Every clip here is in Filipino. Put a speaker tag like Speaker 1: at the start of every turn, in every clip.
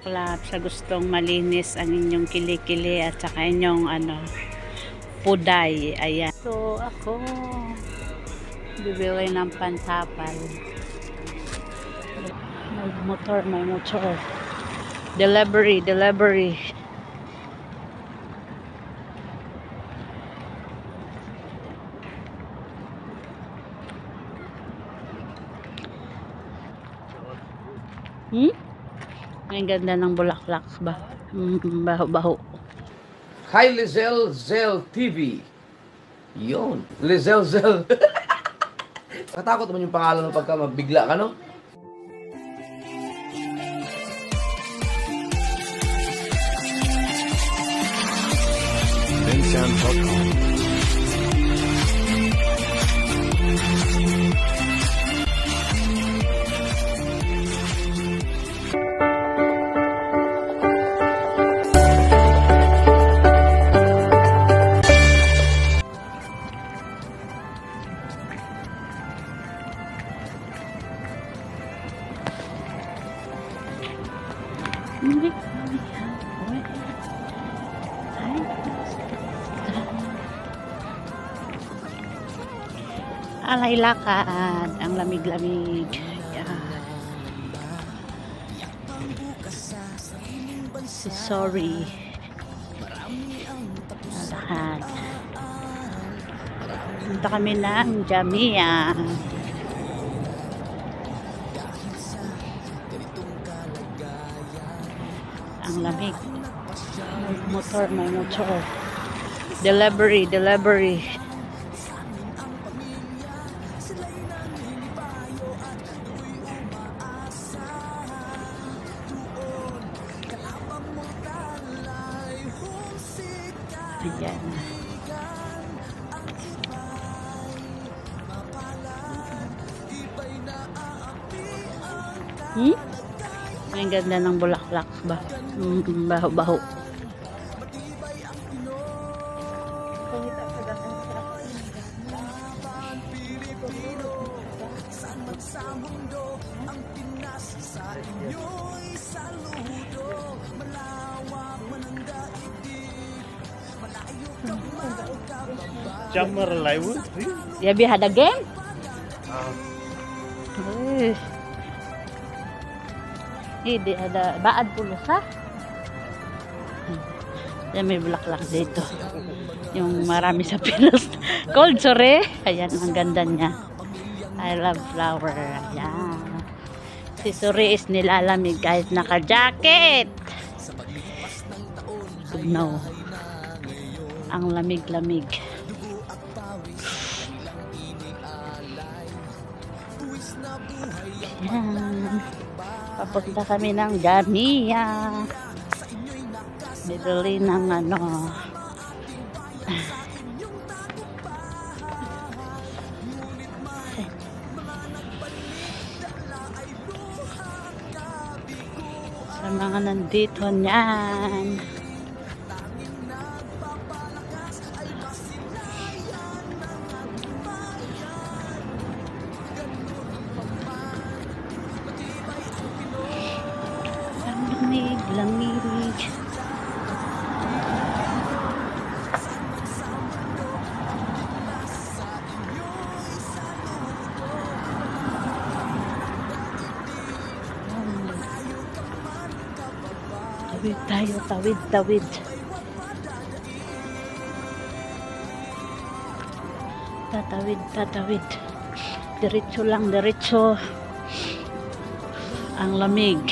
Speaker 1: bulaklak sa gustong malinis ang inyong kilikili at saka inyong puday. Ayan. So ako bibili ng pantapal. May motor. Delivery. Ang ganda ng bulaklak ba? Baho-baho.
Speaker 2: Hi Lizelle Zell TV. Yun. Lizelle Zell. Katakot naman yung pangalan ng pagka mabigla ka, no?
Speaker 1: Alay lakad, ang lamig-lamig. Sorry. Lahat. Punta kami ng Jamia. Ang lamig. May motor. Delivery. Ayan. Ang ganda ng bulaklak ba? Baho-baho.
Speaker 3: Jammer live.
Speaker 1: Yeah, we had a game? Hindi ada baad pulos ha. May bulaklak dito. Yung marami sa Pinas. Cold sore. Ayan, ang ganda niya. I love flower. Ayan. Si Suri is nilalamig kahit naka-jacket. No. Ang lamig-lamig. Ayan. Papunta kami ng Jamia. Bibili ng sa mga nandito niyan. Lamig. Tawid tayo, tawid. Tatawid. Diretso lang. Ang lamig.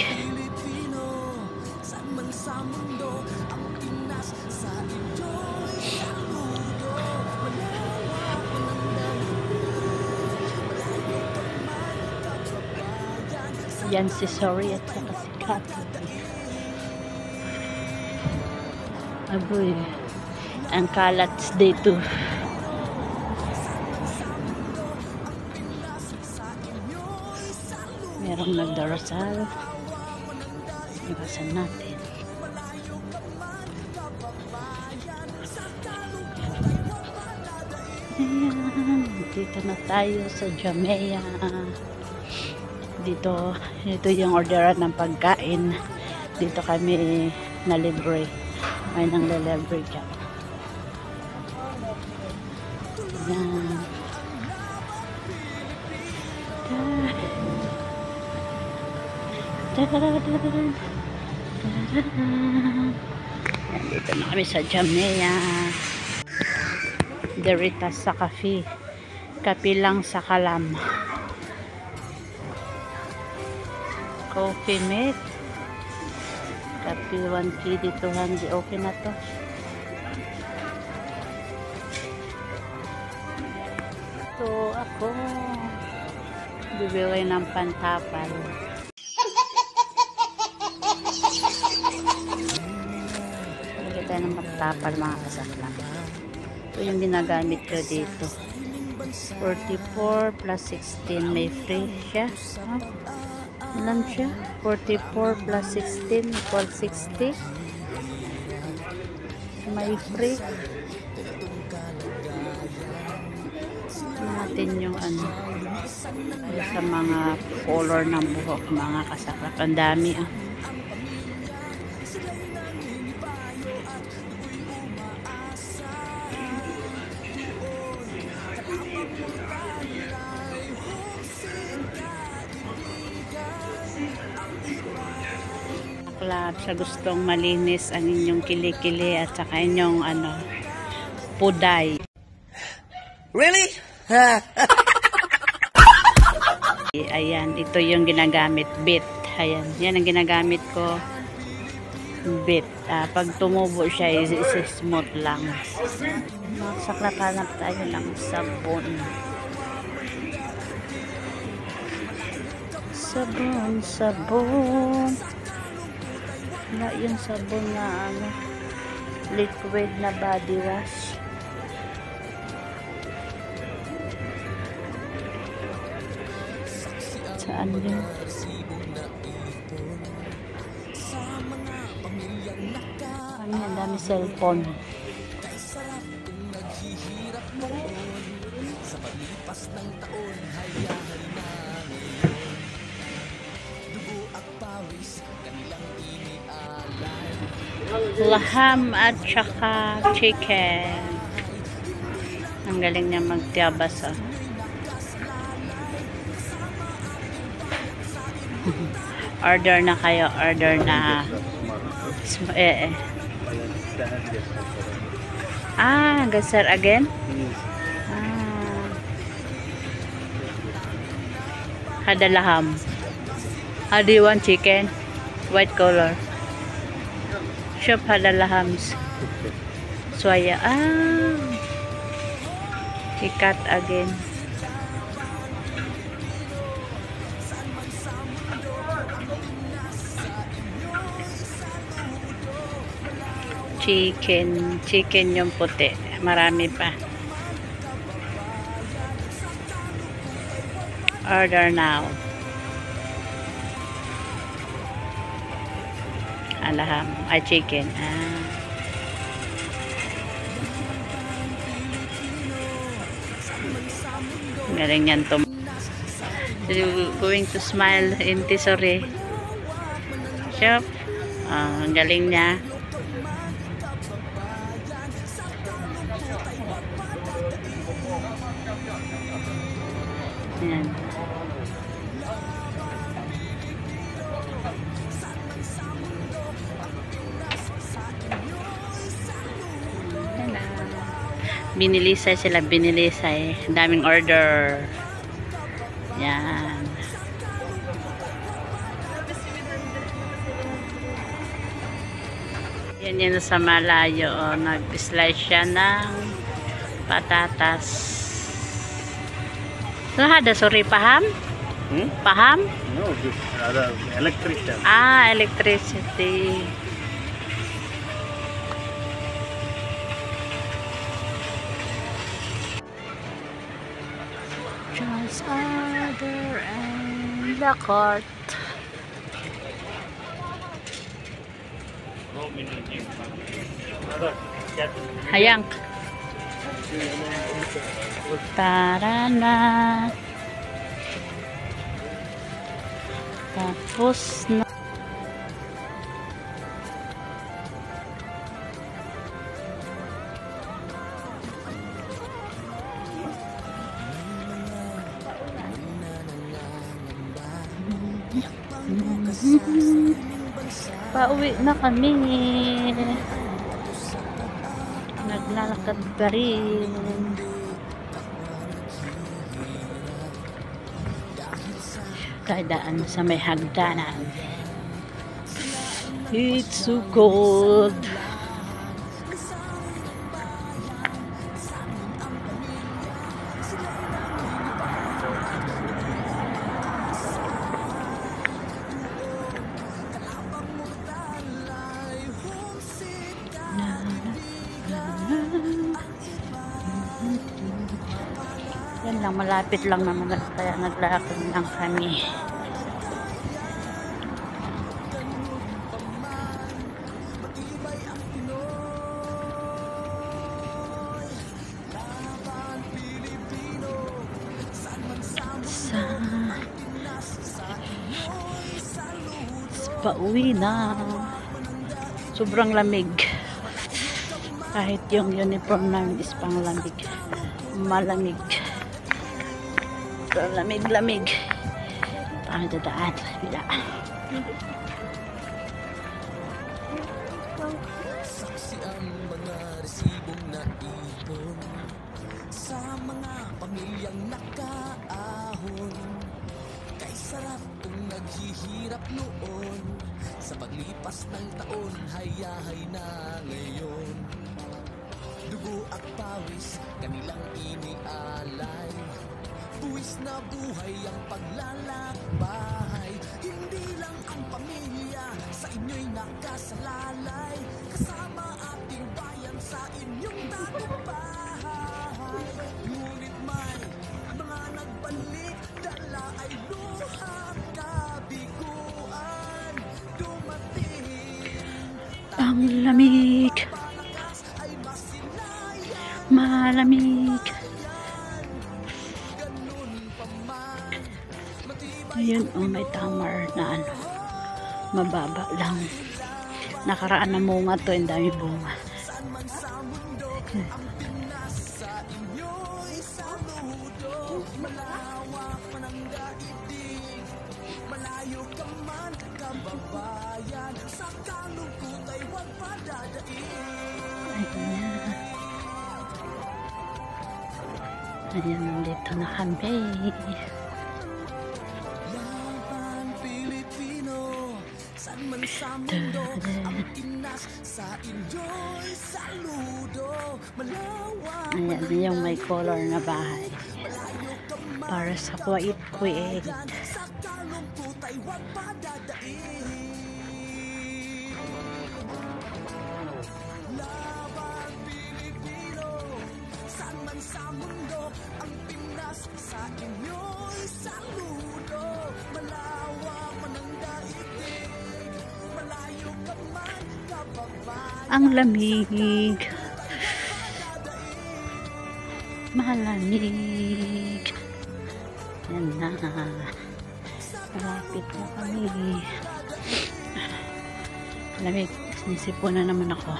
Speaker 1: Yan si Sorry at saka si Kato. Aboy, ang kalats dito. Merong nagdarasal. Iwasan natin. Ayan, dito na tayo sa Jamia. Dito yung orderan ng pagkain Dito kami na-libre. May nang libre dyan. Yan. Dito na kami sa Jamea. Deritas sa kafe. Kape lang sa kalam. Coffee mate. Kape 1 KD 200. Okay na to. So ako bibili ng pantapal. Bibili tayo ng pantapal mga kasakla. Ito yung ginagamit ko dito. 44 plus 16 may free siya. Ilan siya? 44 plus 16 equals 60. May free. Natin yung ano sa mga color ng buhok mga kasaklap. Ang dami ah. Club, sa gustong malinis ang inyong kilikili at saka inyong ano puday.
Speaker 4: Really?
Speaker 1: Ayan, ito yung ginagamit bit. Ayan, yan ang ginagamit ko bit. Pag tumubo siya is-smooth lang. Magsaklap, hanap tayo ng sabon. Sabon. Wala yung sabon na ano, liquid na body wash. Saan yun? Ang dami cellphone. Laham at saka chicken. Ang galing niya magtiyabas ah. Order na kayo, order na. Gasar again? Hada laham. How do you want chicken? White color. Shop hada lahams. Swaya. Ikat again. Chicken yung puti. Marami pa. Order now. Alaham. Chicken. Galing yan to. So, going to smile in Tisore shop. Ang galing niya. Yan. Binilisay sila, binilisay. Ang daming order. Yan. Yan yun sa malayo. Nag-slice siya ng patatas. So, sorry, paham? Paham?
Speaker 3: No, this electrician.
Speaker 1: Electricity. Just order and the cart. Hayang. Tara na. Tapos na. Pauwi na kami. Naglalakad pa rin. Dadaan sa may hagdanan. It's so cold. Yan lang, malapit lang naman kaya naglakad lang kami. Pauwi na. Sobrang lamig. Kahit yung uniform namin is pang lamig. Malamig. So, lamig-lamig. Tayo dadaan. Bila.
Speaker 5: Saksi ang mga resibong naipon sa mga pamilyang nakaahon. Kay sarap kung naghihirap noon. Sa paglipas ng taon, hayahay na ngayon. Dugo at pawis, kanilang inialay. Buwis na buhay ang paglalakbay. Hindi lang ang pamilya sa inyo'y nakasalalay. Kasama ating bayan sa inyong tagumpay. Ngunit may mga nagbalik, dala ay luha, kabiguan. Dumating
Speaker 1: Ang lamig. Malamig. Ayun, oh, may tamar na ano, mababa lang. Nakaraan na bunga to, ang dami bunga.
Speaker 5: malayo ka man kababayan, sa kalungkot ay huwag padadaig.
Speaker 1: Ayan, nandito na kami.
Speaker 5: Laban Pilipino, saan man sa mundo, ang Pinas sa inyo'y saludo. Malawak
Speaker 1: Ayan, yung may color na bahay. Para sa Kuwait.
Speaker 5: sa kalungkot ay huwag padadaig. Laban Pilipino, saan man sa mundo, ang Pinas sa inyo'y saludo. Malawak man ang daigdig, malayo ka man kababayan.
Speaker 1: Ang lamig. Malamig. Yan na. Malapit na kami. Lamig. Sinisipo na naman ako.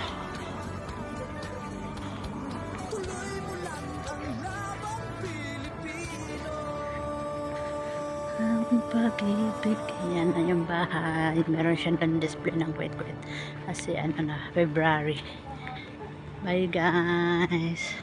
Speaker 1: Ang pag-ibig. Yan na yung bahay. Meron siyang display ng kwet-kwet. Kasi ano na, February. Bye guys.